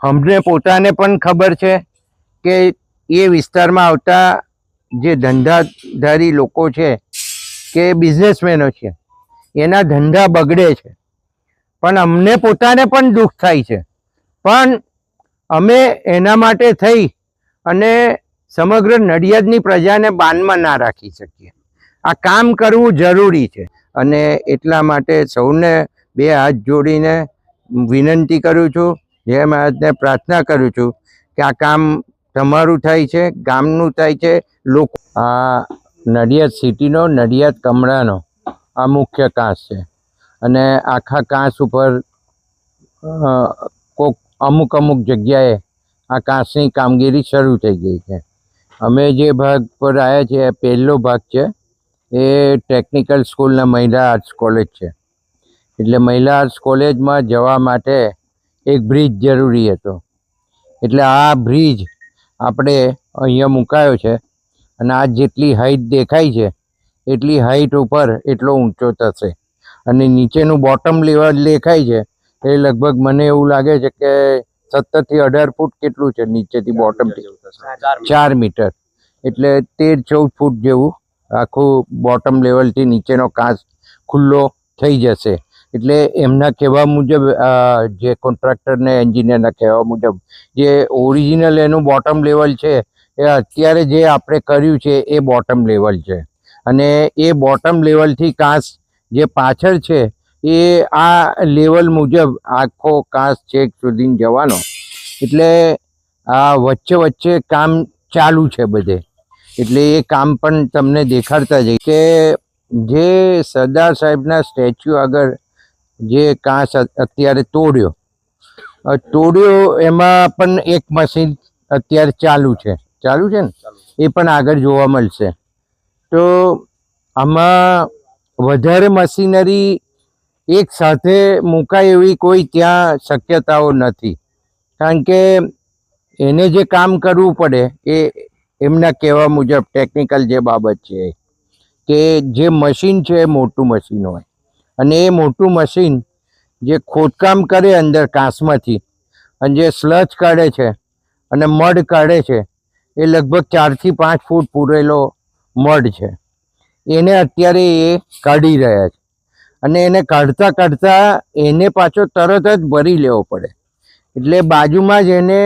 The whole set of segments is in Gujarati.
અમને પોતાને પણ ખબર છે કે એ વિસ્તારમાં આવતા જે ધંધાધારી લોકો છે કે બિઝનેસમેનો છે એના ધંધા બગડે છે, પણ અમને પોતાને પણ દુઃખ થાય છે, પણ અમે એના માટે થઈ અને સમગ્ર નડિયાદની પ્રજાને બાનમાં ના રાખી શકીએ. આ કામ કરવું જરૂરી છે અને એટલા માટે સૌને બે હાથ જોડીને વિનંતી કરું છું, જય મહારાજને પ્રાર્થના કરું છું કે આ કામ તમારું થાય છે, ગામનું થાય છે. લોકો આ નડિયાદ સિટીનો, નડિયાદ કમળાનો આ મુખ્ય કાંસ છે અને આખા કાંસ ઉપર કોક અમુક જગ્યાએ આ કાંસની કામગીરી શરૂ થઈ ગઈ છે. અમે જે ભાગ પર આવ્યા છીએ પહેલો ભાગ છે એ ટેકનિકલ સ્કૂલના મહિલા આર્ટ્સ કોલેજ છે. એટલે મહિલા આર્ટ્સ કોલેજમાં જવા માટે એક બ્રિજ જરૂરી હતો, એટલે આ બ્રિજ આપણે અહીંયા મુકાયો છે અને આ જેટલી હાઈટ દેખાય છે એટલી હાઈટ ઉપર એટલો ઊંચો થશે અને નીચેનું બોટમ લેવલ દેખાય છે એ લગભગ મને એવું લાગે છે કે 17 થી 18 ફૂટ કેટલું છે નીચેથી બોટમ, 4 મીટર, એટલે 13-14 ફૂટ જેવું આખું બોટમ લેવલથી નીચેનો કાંસ ખુલ્લો થઈ જશે. એટલે એમના કહેવા મુજબ જે કોન્ટ્રાક્ટર ને એન્જિનિયરના કહેવા મુજબ જે ઓરિજિનલ એનું બોટમ લેવલ છે એ અત્યારે જે આપણે કર્યું છે એ બોટમ લેવલ છે અને એ બોટમ લેવલથી કાંસ જે પાછળ છે એ આ લેવલ મુજબ આખો કાંસ છેક સુધી જવાનો. એટલે આ વચ્ચે કામ ચાલુ છે બધે, એટલે એ કામ પણ તમને દેખાડતા જઈએ કે જે સરદાર સાહેબના સ્ટેચ્યુ આગળ જે કાંસ અત્યારે તોડ્યો એમાં પણ એક મશીન અત્યારે ચાલુ છે ને એ પણ આગળ જોવા મળશે. તો આમાં વધારે મશીનરી એક સાથે મુકાય એવી કોઈ ત્યાં શક્યતાઓ નથી, કારણ કે એને જે કામ કરવું પડે એ એમના કહેવા મુજબ ટેકનિકલ જે બાબત છે કે જે મશીન છે એ મોટું મશીન હોય અને એ મોટું મશીન જે ખોદકામ કરે અંદર કાંસમાંથી અને જે સ્લચ કાઢે છે અને મડ કાઢે છે એ લગભગ 4 થી 5 ફૂટ પૂરેલો મડ છે. એને અત્યારે એ કાઢી રહ્યા છે અને એને કાઢતા એને પાછો તરત જ ભરી લેવો પડે, એટલે બાજુમાં જ એને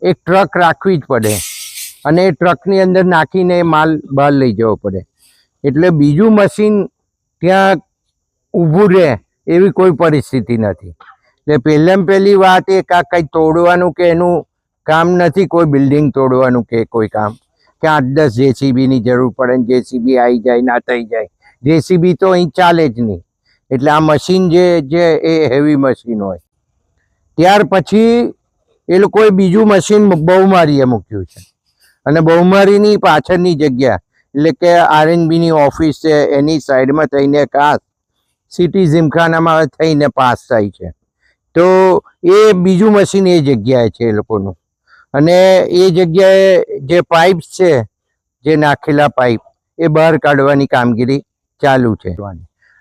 એક ટ્રક રાખવી જ પડે અને એ ટ્રકની અંદર નાખીને માલ બહાર લઈ જવો પડે. એટલે બીજું મશીન ત્યાં ઊભું રહે એવી કોઈ પરિસ્થિતિ નથી. એટલે પહેલી વાત એ કંઈ તોડવાનું કે એનું કામ નથી, કોઈ બિલ્ડિંગ તોડવાનું કે કોઈ કામ કે 8-10 જેસીબીની જરૂર પડે ને જેસીબી આવી જાય ના થઈ જાય. જેસીબી તો અહીં ચાલે જ નહીં, એટલે આ મશીન જે એ હેવી મશીન હોય. ત્યાર પછી એ લોકોએ બીજું મશીન બહુમારીએ મૂક્યું છે અને બહુમારીની પાછળની જગ્યા એટલે કે આરએનબીની ઓફિસ છે એની સાઈડમાં થઈને કાંસ સિટી જીમખાનામાં થઈને પાસ થાય છે. તો એ બીજું મશીન એ જગ્યાએ છે એ લોકોનું અને એ જગ્યાએ જે પાઇપ્સ છે જે નાખેલા પાઇપ એ બહાર કાઢવાની કામગીરી ચાલુ છે.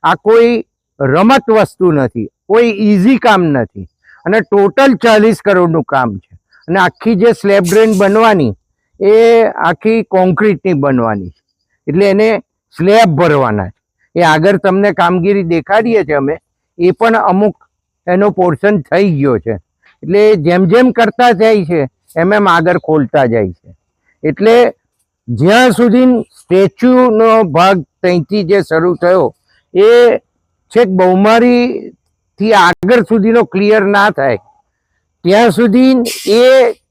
આ કોઈ રમત વસ્તુ નથી, કોઈ ઇઝી કામ નથી અને ટોટલ 40 કરોડનું કામ છે અને આખી જે સ્લેબ ડ્રેન બનવાની એ આખી કોન્ક્રીટની બનવાની છે, એટલે એને સ્લેબ ભરવાના છે. એ આગળ તમને કામગીરી દેખાડીએ છીએ અમે, એ પણ અમુક એનો પોર્શન થઈ ગયો છે. એટલે જેમ જેમ કરતા જાય છે એમ આગળ ખોલતા જાય છે. એટલે જ્યાં સુધી સ્ટેચ્યુનો ભાગ ત્યાંથી જે શરૂ થયો એ છેક બહુમારીથી આગળ સુધીનો ક્લિયર ના થાય ત્યાં સુધી એ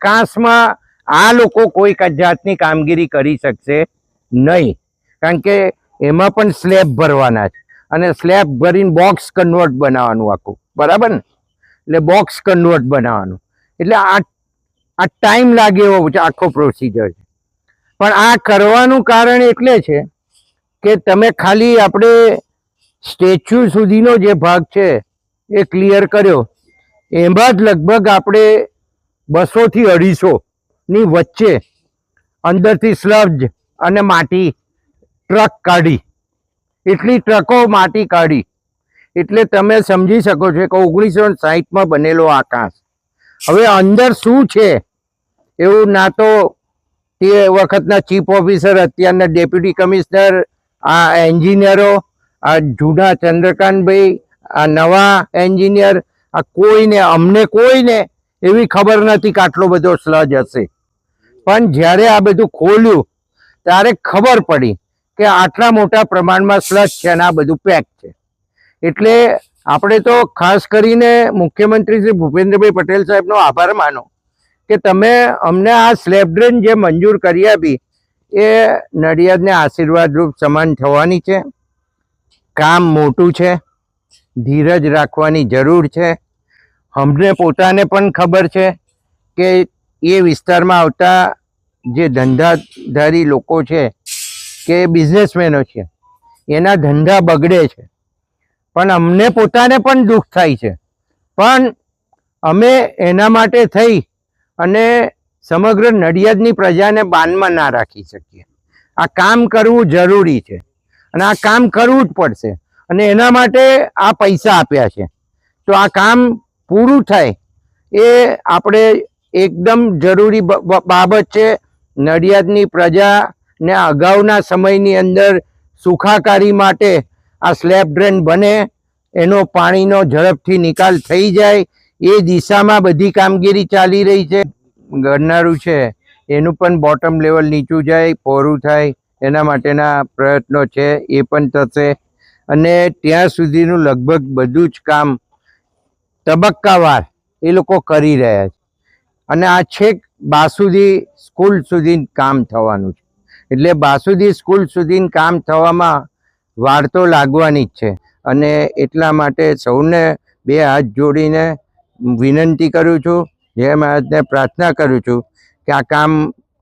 કાંસમાં આ લોકો કોઈ જાતની કામગીરી કરી શકશે નહીં, કારણ કે એમાં પણ સ્લેબ ભરવાના છે અને સ્લેબ ભરીને બોક્સ કન્વર્ટ બનાવવાનું આખું, બરાબર ને? એટલે બોક્સ કન્વર્ટ બનાવવાનું, એટલે આ ટાઈમ લાગે એવો આખો પ્રોસિજર છે. પણ આ કરવાનું કારણ એટલે છે કે તમે ખાલી આપણે સ્ટેચ્યુ સુધીનો જે ભાગ છે એ ક્લિયર કર્યો, એમાં જ લગભગ આપણે 200 થી 250 ની વચ્ચે અંદરથી સ્લજ અને માટી ટ્રક કાઢી, એટલી ટ્રકો માટી કાઢી. એટલે તમે સમજી શકો છો કે 1960માં બનેલો આ કાંસ હવે અંદર શું છે એવું ના તો તે વખતના ચીફ ઓફિસર, અત્યારના ડેપ્યુટી કમિશનર, આ એન્જિનિયરો, આ જૂના ચંદ્રકાંતભાઈ, આ નવા એન્જિનિયર, આ કોઈને, અમને કોઈને એવી ખબર નથી કે આટલો બધો સ્લજ હશે. પણ જ્યારે આ બધું ખોલ્યું ત્યારે ખબર પડી કે આટલા મોટા પ્રમાણમાં સ્લજ છે અને આ બધું પેક છે. એટલે આપણે તો ખાસ કરીને મુખ્યમંત્રી શ્રી ભૂપેન્દ્રભાઈ પટેલ સાહેબનો આભાર માનો કે તમે અમને આ સ્લેબ ડ્રેન જે મંજૂર કરી આપી એ નડિયાદને આશીર્વાદરૂપ સમાન થવાની છે. કામ મોટું છે, ધીરજ રાખવાની જરૂર છે. અમને પોતાને પણ ખબર છે કે એ વિસ્તારમાં આવતા જે ધંધાધારી લોકો છે કે બિઝનેસમેનો છે એના ધંધા બગડે છે, પણ અમને પોતાને પણ દુઃખ થાય છે. પણ અમે એના માટે થઈ અને સમગ્ર નડિયાદની પ્રજાને બાનમાં ના રાખી શકીએ. આ કામ કરવું જરૂરી છે અને આ કામ કરવું જ પડશે અને એના માટે આ પૈસા આપ્યા છે. તો આ કામ પૂરું થાય એ આપણે એકદમ જરૂરી બાબત છે. નડિયાદની પ્રજાને અગાઉના સમયની અંદર સુખાકારી માટે આ સ્લેબ ડ્રેન બને, એનો પાણીનો ઝડપથી નિકાલ થઈ જાય એ દિશામાં બધી કામગીરી ચાલી રહી છે. ગરનારું છે એનું પણ બોટમ લેવલ નીચું જાય, પહોળું થાય એના માટેના પ્રયત્નો છે, એ પણ થશે. અને ત્યાં સુધીનું લગભગ બધું જ કામ તબક્કાવાર એ લોકો કરી રહ્યા છે અને આ છેક બાસુદી સ્કૂલ સુધી કામ થવાનું છે. એટલે બાસુદી સ્કૂલ સુધી કામ થવામાં વાર તો લાગવાની જ છે અને એટલા માટે સૌને બે હાથ જોડીને વિનંતી કરું છું, જય મહારાજને પ્રાર્થના કરું છું કે આ કામ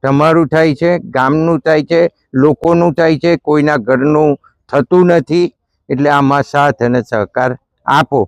તમારું થાય છે, ગામનું થાય છે, લોકોનું થાય છે, કોઈના ઘરનું થતું નથી. એટલે આમાં સાથ અને સહકાર આપો.